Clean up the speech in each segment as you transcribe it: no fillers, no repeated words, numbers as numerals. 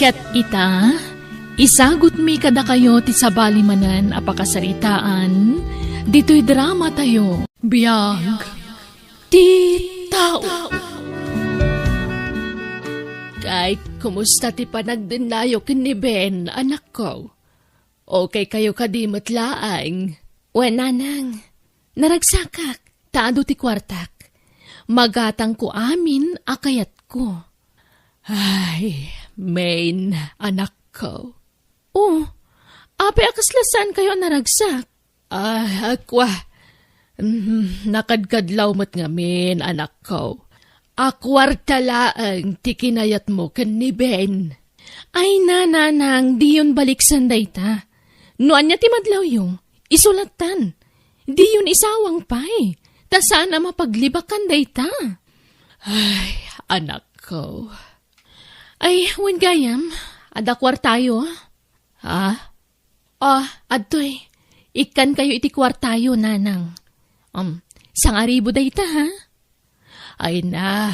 Ket ita, isagot mi kada kayo ti sabali manan apakasaritaan, dito'y drama tayo, biyag, ti tao. Kay, kumusta ti panagdinayo kin ni Ben, anak ko? Okay kayo kadimot laang? Wala nang, naragsakak, taado ti kwartak. Magatang ko amin, akayat ko. Ay, main, anak ko. Oh, ape akaslasan kayo naragsak? Akwa. Nakadkadlaw mo't ngamin, anak ko. Akwarta laang tikinayat mo kan ni Ben. Ay nananang, di yun baliksan dayta. Noan niya timadlaw yung isulatan. Di yun isawang pay. Ta sana mapaglibakan dayta. Ay, anak ko. Ay, wen gayam, adakwar tayo, ha? Adtoy, ikan kayo iti kwartayo, nanang. Sangaribo dayta, ha? Ay na,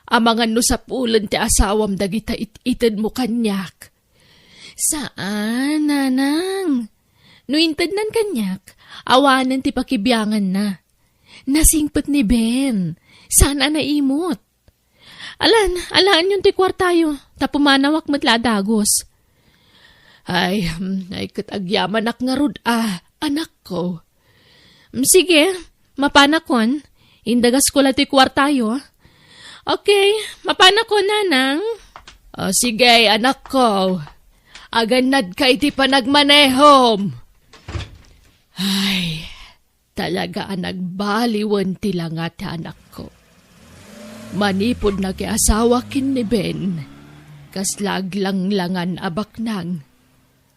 amangan no sa pulan ti asawam dagita itid mo kanyak. Saan, nanang? No intid nan kanyak, awanan ti pakibiyangan na. Nasingpet ni Ben, sana naimot. Alaan yung ti kwartayo, tapumanawak matla dagos. Ay katagyaman ak nga rod, anak ko. Sige, mapanakon. Indagas ko lang ti kwartayo. Okay, mapanakon, nanang. Sige, anak ko. Aganad ka iti panagmanehom. Ay, talaga nagbaliwan ti langat, anak ko. Manipod na kay asawa kin ni Ben. Kaslag lang-langan abak nang.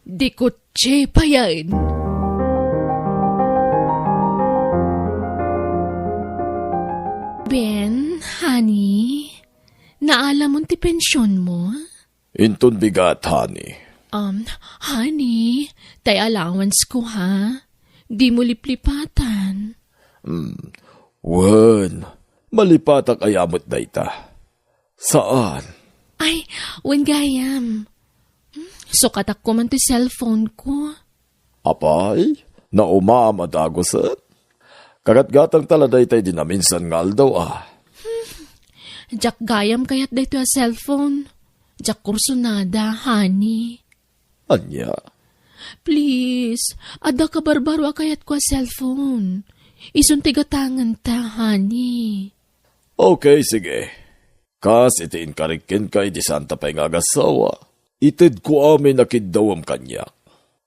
Di kutsi pa yan. Ben, honey, naalam mo ti pensyon mo? Inton bigat, honey. Honey, tay allowance ko, ha? Di mo liplipatan. Wen, malipatak ayamot dayta. Saan? Ay, wen gayam. Sukatak ko man ti cellphone ko. Apay, naumam adagosan. Kagat-gatang taladay tay dinaminsan ngal daw, Jak gayam kayat dito a cellphone. Jak kursunada, honey. Anya? Please, ada ka barbaro kayat ko a cellphone. Isuntigatangan ta, honey. Okay, sige. Kas itiin karikin kay di santa pa'y ngagasawa. Itid ko amin nakidawam kanyak.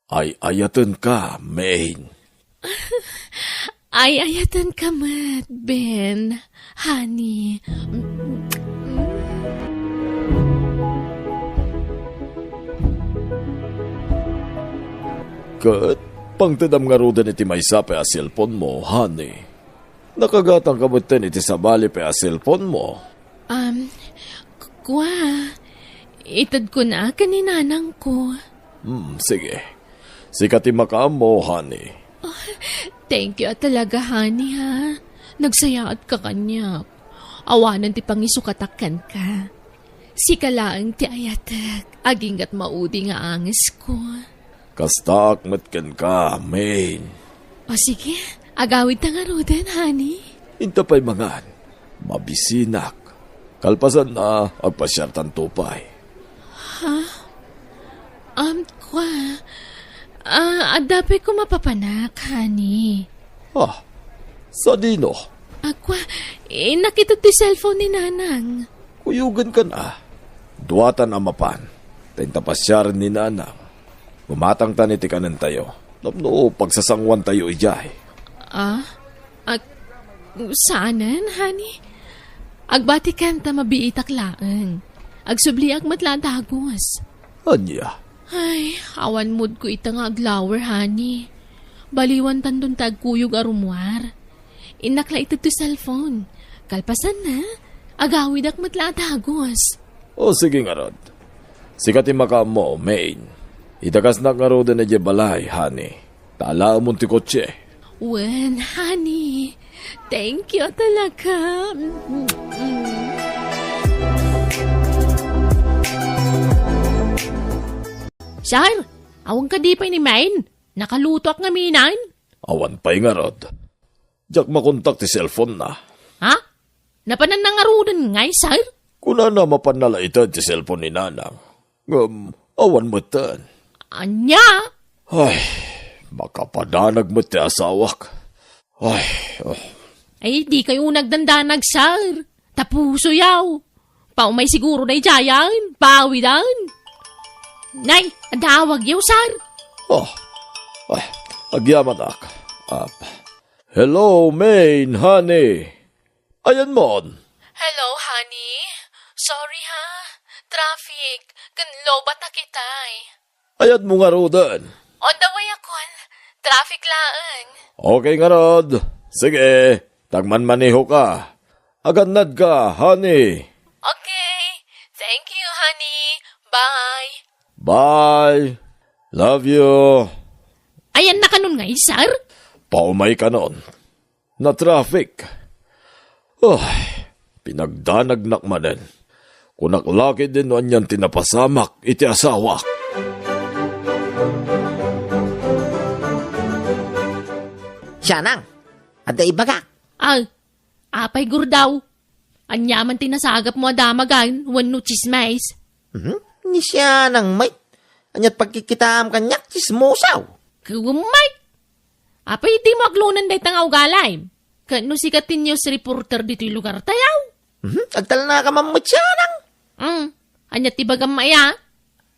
Ay ayatan ka, main. Ay ayatan ka mat, Ben, honey. Kat, pangtadam nga rodan iti may sa pa cellphone mo, honey. Nakagatang kamutin iti sabali pa cellphone mo. Kwa, itad ko na kaninanang ko. Sige. Sikati makaam mo, honey. Thank you talaga, honey, ha? Nagsayaat ka kanya. Awanan ti pangisukatakan ka. Sikalaang ti ayatak, aging at maudi nga angis ko. Kastak matkan ka, main. O sige, agawid ta nga roden, honey. Inta pa'y mangan. Mabisinak. Kalpasan na, agpasyartan tupay. Kwa, adapi ko mapapanak, honey. Sa dino? Kwa, nakita ti cellphone ni nanang. Kuyugan ka na. Duwatan amapan. Tentapasyaran ni nanang. Umatang taniti ka ng tayo. Napno, pagsasangwan tayo ijay. Saanan, honey? Agbati kanta mabiitak laang. Agsubliak matladagos. Anya? Ay, awan mood ko itang aglower, honey. Baliwan tandun tagkuyog arumwar. Inakla ito to cellphone. Kalpasan na, agawid ak matladagos. O sige nga rod. Sikati maka mo, main. Itakas na nga rod na balay, honey. Tala mo ti kotse. Wen, honey. Thank you talaga. Sir, awang ka di pa ni main. Nakaluto ak nga minan. Awan pa'y nga rod. Jak makontak ti cellphone na. Ha? Napanan na nga rudan ngay, sir? Kuna na mapanalaitad ti cellphone ni Nanang. Awan mo tan. Anya? Ay, makapadanag mo ti asawak. Ay, Ay, di kayo nagdandanag, sir. Tapuso yaw. Paumay siguro na ijayan. Pawidan. Nay, adawag yaw, sir. Ay, agyaman ak. Hello, main, honey. Ayan mon. Hello, honey. Sorry, ha? Traffic. Kanlobat na kitay. Ayan mo nga rodan. On the way akon. Traffic laan. Okay nga rod. Sige, tagman-maniho ka. Agad ka, honey. Okay. Thank you, honey. Bye. Bye. Love you. Ayan na kanon nga, sir. Paumay ka nun. Na traffic. Pinagdanag nakmanen. Kunaklaki din nun yan tinapasamak iti asawak. Siya nang, ada ibaga. Apay gurdaw. Anyaman tinasagap mo adamagan, wano chismais. Ni siya nang may. Anyat pagkikitaam kanyak, chismosaw. Kumay. Apay di mo aglunan day tangaw galay. Kano sikatin news reporter dito yung lugar tayaw. Agtal na ka mamut siya nang. Anyat ibagam maya.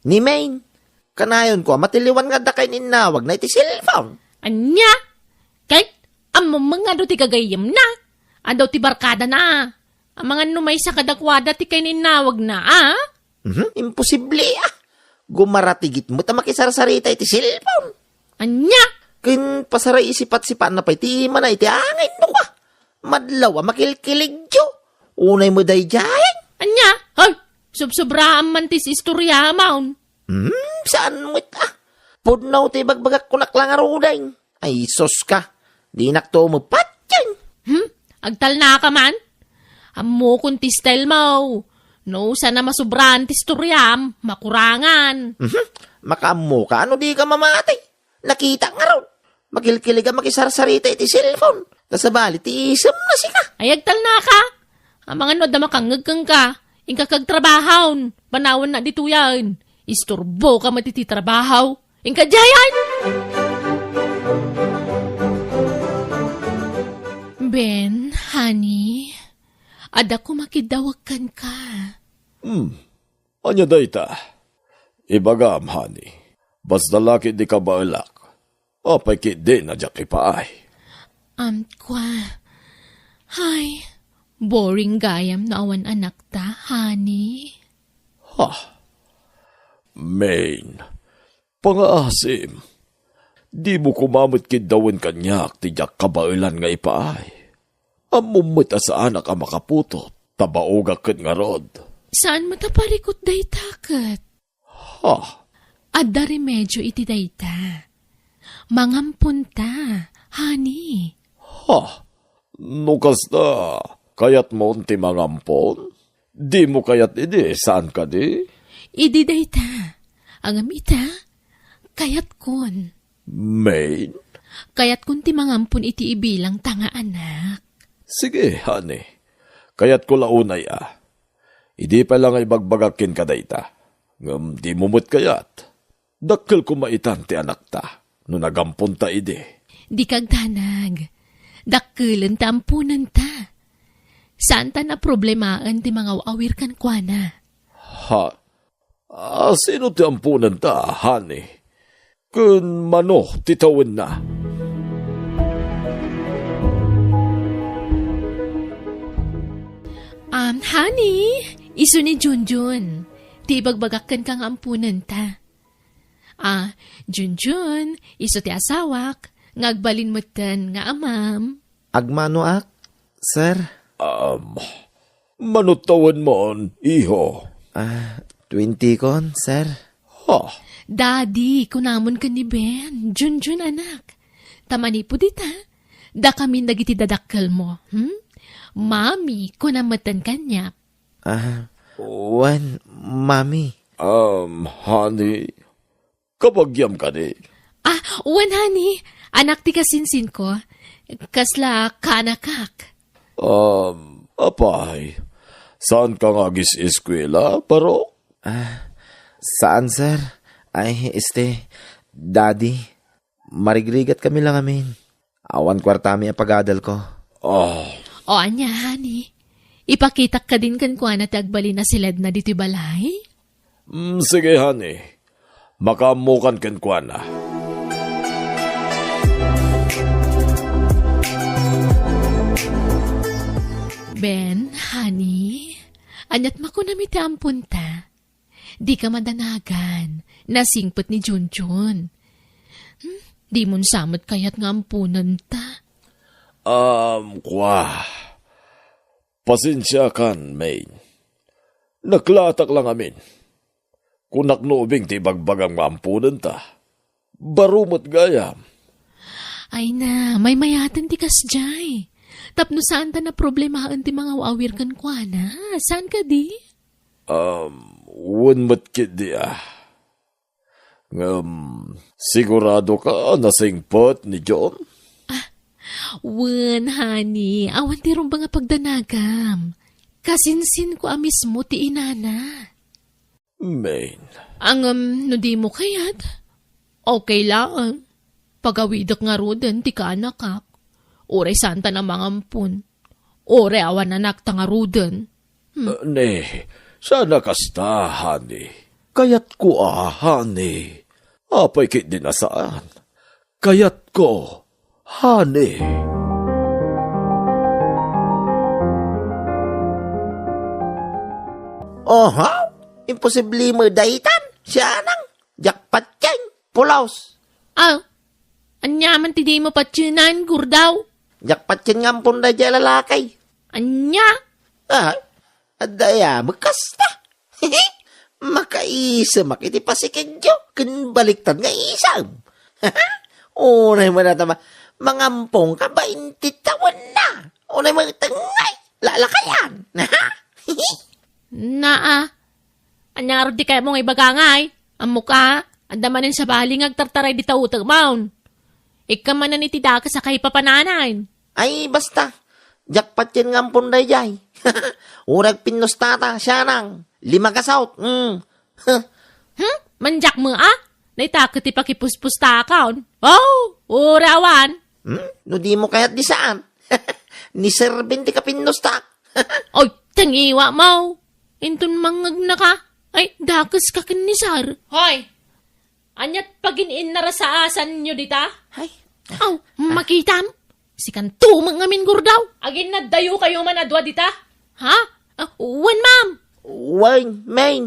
Ni Main, kanayon ko, matiliwan nga da kay ninawag na iti cellphone. Anya? Kahit among mga do ti kagayam na. Adaw ti barkada na. Ang mga numay sa kadakwada ti kay ninawag na, Imposible Gumaratigit mo ta makisarasarita iti cellphone. Anya? Kin pasaray isipat-sipan na pa iti mana iti angin no ka. Madlaw makilkilig yo. Unay mo day jayan. Anya? Hoy, subsobraan man tis istorya maun. Saan mo ita? Pudnaw ti bagbagak kunak lang aruday. Ay sos ka. Di nakto mo patyan. Agtal na ka man? Amo kung ti style mo. No, sana masubran ti storyam, makurangan. Makamo ka, ano di ka mamatay? Nakita nga raw. Makilkilig ka makisarasarita iti cellphone. Kasabali ti isam na sika. Ay, agtal na ka. Ang mga no, damakangagkang ka. Ingka kagtrabahon. Panawan na dito yan. Isturbo ka matititrabahaw. Ingka jayan! Ben, honey, ada ko makidawakan ka. Anya dayta? Ibagam, honey. Basta laki di ka bailak. Apay kit din na jak ipaay. Kwa. Hay, boring gayam na awan anak ta, honey. Main, pangaasim. Di mo kumamot kidawan kanyak ti jak kabailan nga ipaay. Amumot sa anak ang makaputot, tabaogak kat nga rod. Saan mataparikot day takat? Adda remedyo iti dayta. Mangampunta, honey. Nukas na, kayat mo ti mangampon? Di mo kayat idi, saan ka di? Idi dayta. Ang amita, kayat kon. Main? Kayat kun ti mangampun iti ibilang tanga anak. Sige, honey. Kayat ko launay Idi pa lang ay bagbagakin ka dayta. Ngam di mumut kayat. Dakkel ko maitan ti anak ta. No nagampun ta idi. Di kagdanag. Dakkelan ta ampunan ta. Saan ta na problemaan ti mga awir kan kwa na? Sino ti ampunan ta, honey? Kun mano titawin na. Honey, iso ni Junjun. Ti bagbagakan kang ampunan ta. Junjun, iso ti asawak. Ngagbalin mo tan nga amam. Agmano ak, sir? Manutawan mon, iho. 20 kon, sir? Daddy, kunamon ka ni Ben. Junjun anak. Tamani po dita. Da kami nagiti dadakkel mo. Mami, kunamatan kanya. Mami. Honey, Kabagyam ka ni. Uwan, honey. Anak ti kasinsin ko. Kasla kanakak. Apay, saan ka nga gis-eskwela, paro? Saan, sir? Ay, daddy, marigrigat kami lang amin. Awan kwartami ang pagadal ko. O anya, honey. Ipakitak ka din kan kuha na tagbali na silad na dito balay? Sige, honey. Makamukan kenkwa na. Ben, honey, anyat mako na miti ang punta. Di ka madanagan, nasingpot ni Junjun. Di mon samot kayat nga ampunan ta. Pasensya kan, Main. Naklatak lang amin. Kunak nubing ti bagbagang maampunan ta. Barumot gayam. Ay na, may mayatan ti kasjay. Tapno saan ta na problemahan ti mga awir kan kwa na? Saan ka di? Wunmat kit di sigurado ka nasingpot ni John? Wen, honey, awan ti rum nga pagdanagam. Kasinsin ko mismo ti inana. Main. Ang no di mo kayat? Okay lang. Pagawidak nga roden ti kanakak. Ore santa na mangampun. Ore awan anak ta nga roden. Ne, sana kasta, honey. Kayat ko honey. Apay kit din nasaan. Kayat ko, honey. Oha? Imposible mo daitan. Siya nang. Jakpat yan. Pulaos. Anyaman ti di mo patsyunan, gurdaw. Jakpat yan nga ampun na dyan lalakay. Anya? Adaya, magkasta. Makaisa, makiti pasikidyo. Kinbaliktad nga isang. Unay mo na tama. Mangampong ka ba, intitawan na. Unay mo tangay. Lalakayan. Anyaro di kaya mong ibagangay. Ang muka, andamanin sa baling agtartaray di tautag maun. Ika man na nitida ka sa kay papananain. Ay, basta. Jakpat yan nga ampun na jay. Urag pinustata, siya nang. 5 kasaut. Manjak mo Naitakot ipakipuspusta akaon. Oh, urawan. No di mo kaya't di saan. Ni Sir Ben di ka pinustak. Oy, tangiwa mo. Intun mangag na ka. Ay, dakas ka kinisar. Hoy, anyat paginiin na rasaasan nyo dita? Ay. Makitam. Sikan tumang ngamin gurdaw. Agin na dayo kayo manadwa dita? Ha? Wan, ma'am. Wine, main.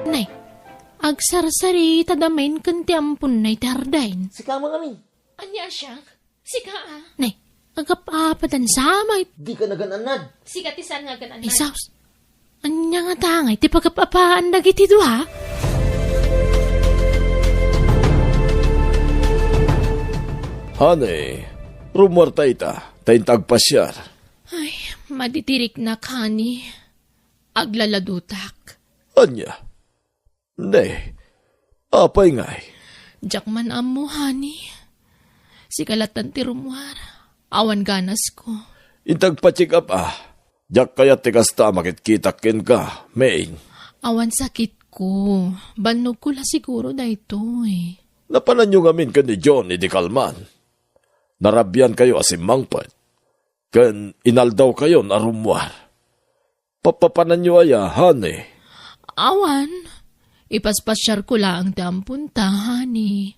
Nay, agsarsari tadamain kanti ampun na itardain. Sika mo kami. Anya siya? Sika Nay, agapapatan samay. Di ka nagananad. Sika tisan nga ganan. Isaus. Anya nga tangay, ti pagkapapaan dagiti ha? Honey, rumor ita, tayong pasyar. Ay, maditirik na kani. Aglaladutak. Anya? Ne, apay ngay. Jakman amo, honey. Sikalatan ti rumwar. Awan ganas ko. Intag pa-check up Jak kaya tikasta makitkitakin ka, Main. Awan sakit ko. Banog ko la siguro da ito Napanan nyo ngamin ka ni John ni Kalman. Narabyan kayo asimangpat. Kan inaldaw kayo na rumwar. Papapanan nyo honey. Awan. Ipaspasyar ko lang tampunta, honey.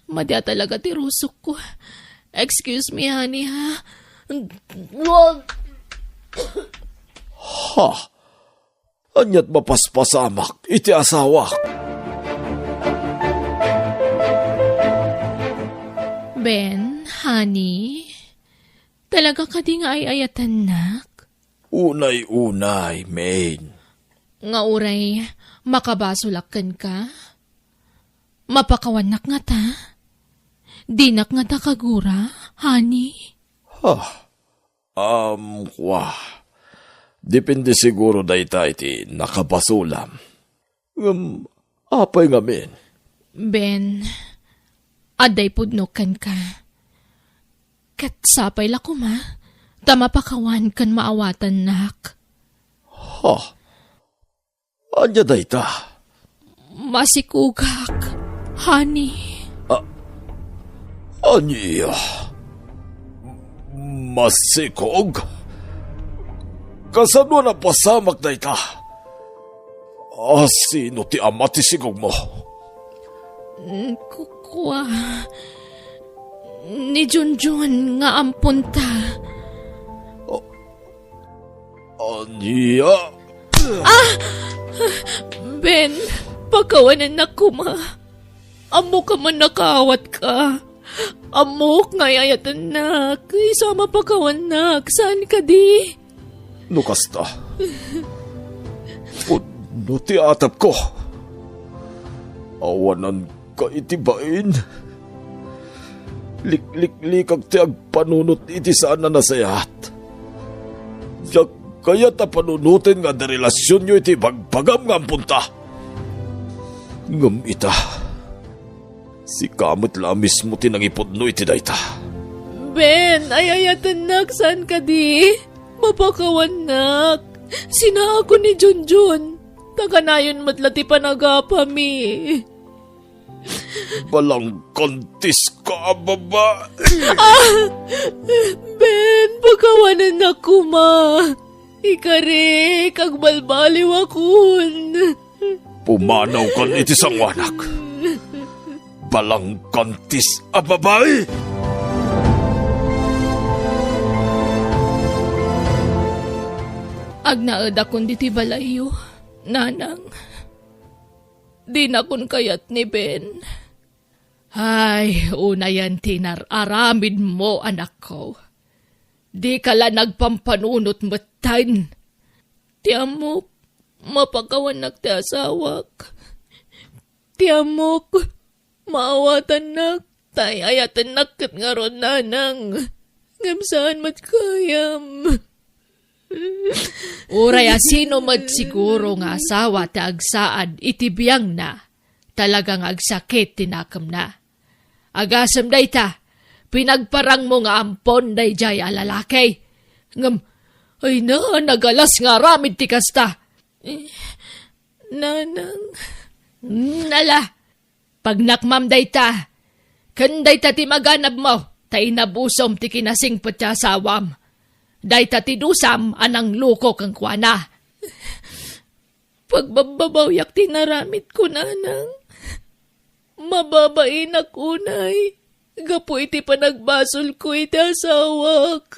Madya talaga ti rusok ko. Excuse me, honey, ha? Anyat mapaspasamak, iti asawak. Ben, honey, talaga ka di nga ay ayatan nak? Unay-unay, Main. Nga uray, makabasulakan ka? Mapakawanak nga ta? Dinak nga ta kagura, honey? Depende siguro dayta iti nakabasulam. Apay ngamin. Ben, aday pudnokan ka. Kat sapay la kuma, tamapakawan kan maawatan nak. Ha? Anya dayta? Masikugak, honey. Anya? Masikog? Kasano na pasamak dayta? Sino ti ama ti sigog mo? Kukwa. Ni Junjun nga ampunta. Anya? Ben, pagkawanan na kuma. Amo ka man nakawat ka. Amok nga yayatan na. Isama pagkawanak. Saan ka di? Nukasta. Puno ti atap ko. Awanan ka itibain. Likliklikag ti agpanunot iti saan na nasayat. Diyak kaya ta panunutin nga da relasyon nyo iti bagpagam nga punta. Ngam ita. Si kamot la mismo tinangipod no iti dayta. Ben, ayayatan nak. Saan ka di? Mapakawanak. Sina ako ni Junjun. Takanayon matlati panagapami. Balang kontis ka, baba. Ben, pagkawanan na kuma. Ikari, kagbalbaliw akon. Pumanaw kan iti sangwanak. Balang kontis, ababay. Agnaad akon diti balayo, nanang. Di na kun kayat ni Ben. Ay, una yan tinararamid mo, anak ko. Di ka la nagpampanunot matan. Tiamok, mapakawanak ti asawak. Tiamok, maawatan nak, tayayatan nakit nga ron, nanang. Ngamsaan mat kayam. Uray sino mat siguro nga asawa ti agsaad itibiyang na. Talagang agsakit tinakam na. Agasam dayta, pinagparang mo nga ampon day jay alalakay. Ngam, ay na, nagalas nga ramid ti kasta. Nanang, nala, pag nakmam dayta, kanday ta ti maganab mo, ta inabusom ti kinasing patyasawam. Dayta ti dusam anang luko kang kuana. Pagbabawyak tinaramit ko, nanang. Mababain ako, nay. Gapo iti panagbasol ko iti asawak.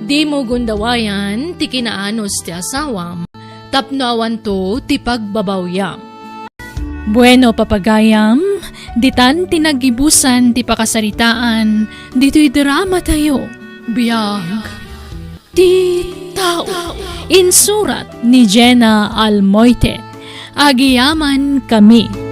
Di mo gundawayan, ti kinaanos ti asawam, tapnawan to ti pagbabawyam. Bueno, papagayam, ditan tinagibusan ti pakasaritaan, dito'y drama tayo, biyag. Ti tao, insurat ni Jenna Almoite, agiyaman kami.